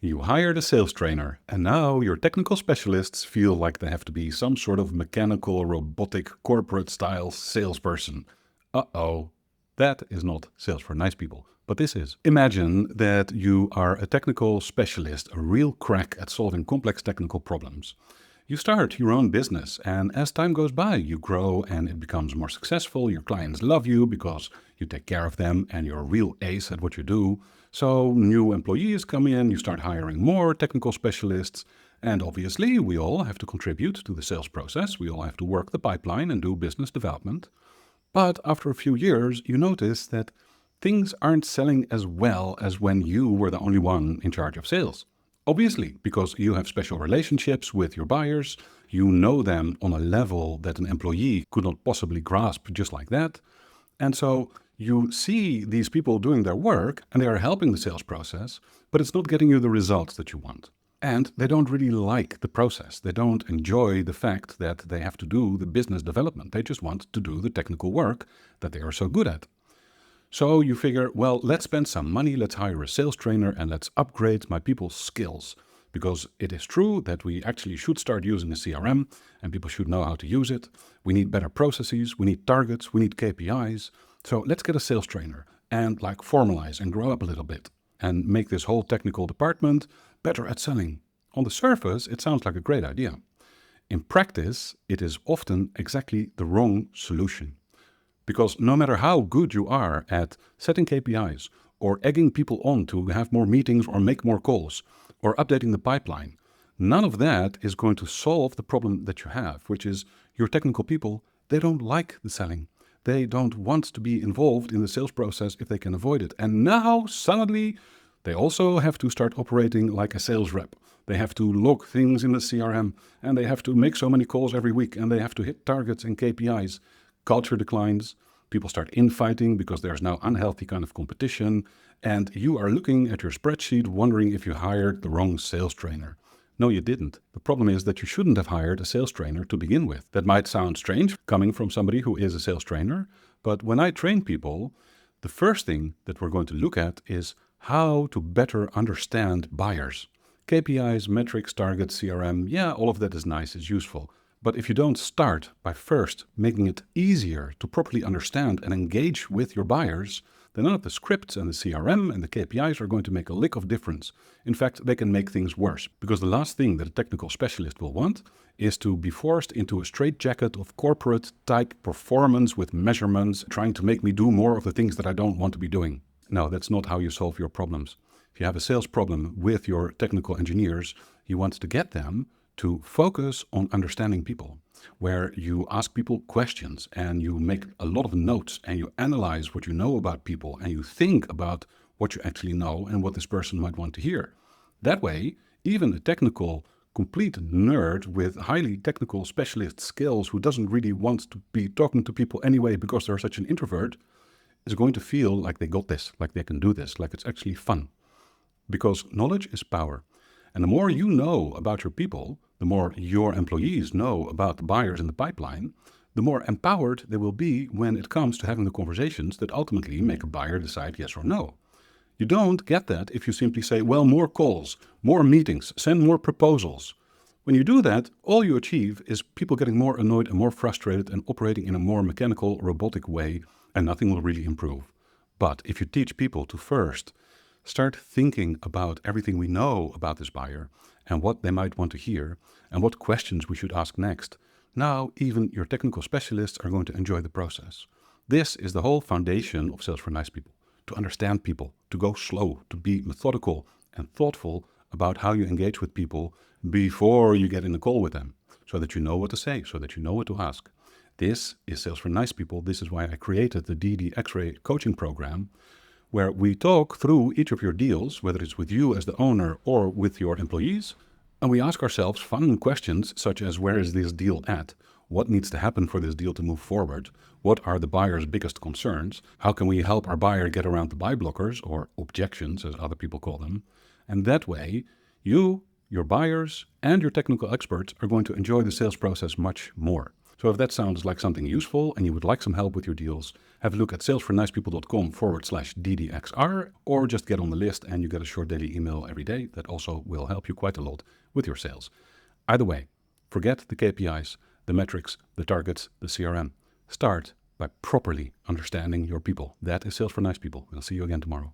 You hired a sales trainer, and now your technical specialists feel like they have to be some sort of mechanical, robotic, corporate-style salesperson. Uh-oh, that is not sales for nice people, but this is. Imagine that you are a technical specialist, a real crack at solving complex technical problems. You start your own business, and as time goes by, you grow and it becomes more successful. Your clients love you because you take care of them and you're a real ace at what you do. So new employees come in, you start hiring more technical specialists, and obviously we all have to contribute to the sales process. We all have to work the pipeline and do business development. But after a few years, you notice that things aren't selling as well as when you were the only one in charge of sales. Obviously, because you have special relationships with your buyers, you know them on a level that an employee could not possibly grasp just like that. And so you see these people doing their work and they are helping the sales process, but it's not getting you the results that you want. And they don't really like the process. They don't enjoy the fact that they have to do the business development. They just want to do the technical work that they are so good at. So you figure, well, let's spend some money, let's hire a sales trainer and let's upgrade my people's skills. Because it is true that we actually should start using a CRM and people should know how to use it. We need better processes, we need targets, we need KPIs. So let's get a sales trainer and formalize and grow up a little bit and make this whole technical department better at selling. On the surface, it sounds like a great idea. In practice, it is often exactly the wrong solution. Because no matter how good you are at setting KPIs or egging people on to have more meetings or make more calls or updating the pipeline, none of that is going to solve the problem that you have, which is your technical people, they don't like the selling. They don't want to be involved in the sales process if they can avoid it. And now suddenly they also have to start operating like a sales rep. They have to log things in the CRM and they have to make so many calls every week and they have to hit targets and KPIs. Culture declines, people start infighting because there's now unhealthy kind of competition, and you are looking at your spreadsheet wondering if you hired the wrong sales trainer. No, you didn't. The problem is that you shouldn't have hired a sales trainer to begin with. That might sound strange coming from somebody who is a sales trainer, but when I train people, the first thing that we're going to look at is how to better understand buyers. KPIs, metrics, targets, CRM, yeah, all of that is nice, it's useful. But if you don't start by first making it easier to properly understand and engage with your buyers, then none of the scripts and the CRM and the KPIs are going to make a lick of difference. In fact, they can make things worse, because the last thing that a technical specialist will want is to be forced into a straitjacket of corporate type performance with measurements, trying to make me do more of the things that I don't want to be doing. No, that's not how you solve your problems. If you have a sales problem with your technical engineers, you want to get them to focus on understanding people, where you ask people questions and you make a lot of notes and you analyze what you know about people and you think about what you actually know and what this person might want to hear. That way, even a technical, complete nerd with highly technical specialist skills who doesn't really want to be talking to people anyway because they're such an introvert is going to feel like they got this, like they can do this, like it's actually fun. Because knowledge is power. And the more you know about your people, the more your employees know about the buyers in the pipeline, the more empowered they will be when it comes to having the conversations that ultimately make a buyer decide yes or no. You don't get that if you simply say, well, more calls, more meetings, send more proposals. When you do that, all you achieve is people getting more annoyed and more frustrated and operating in a more mechanical, robotic way, and nothing will really improve. But if you teach people to first start thinking about everything we know about this buyer and what they might want to hear and what questions we should ask next, now even your technical specialists are going to enjoy the process. This is the whole foundation of Sales for Nice People. To understand people, to go slow, to be methodical and thoughtful about how you engage with people before you get in a call with them, so that you know what to say, so that you know what to ask. This is Sales for Nice People. This is why I created the DD X-Ray coaching program, where we talk through each of your deals, whether it's with you as the owner or with your employees, and we ask ourselves fun questions such as, where is this deal at? What needs to happen for this deal to move forward? What are the buyer's biggest concerns? How can we help our buyer get around the buy blockers, or objections as other people call them? And that way, you, your buyers, and your technical experts are going to enjoy the sales process much more. So if that sounds like something useful and you would like some help with your deals, have a look at salesfornicepeople.com/DDXR, or just get on the list and you get a short daily email every day that also will help you quite a lot with your sales. Either way, forget the KPIs, the metrics, the targets, the CRM. Start by properly understanding your people. That is Sales for Nice People. We'll see you again tomorrow.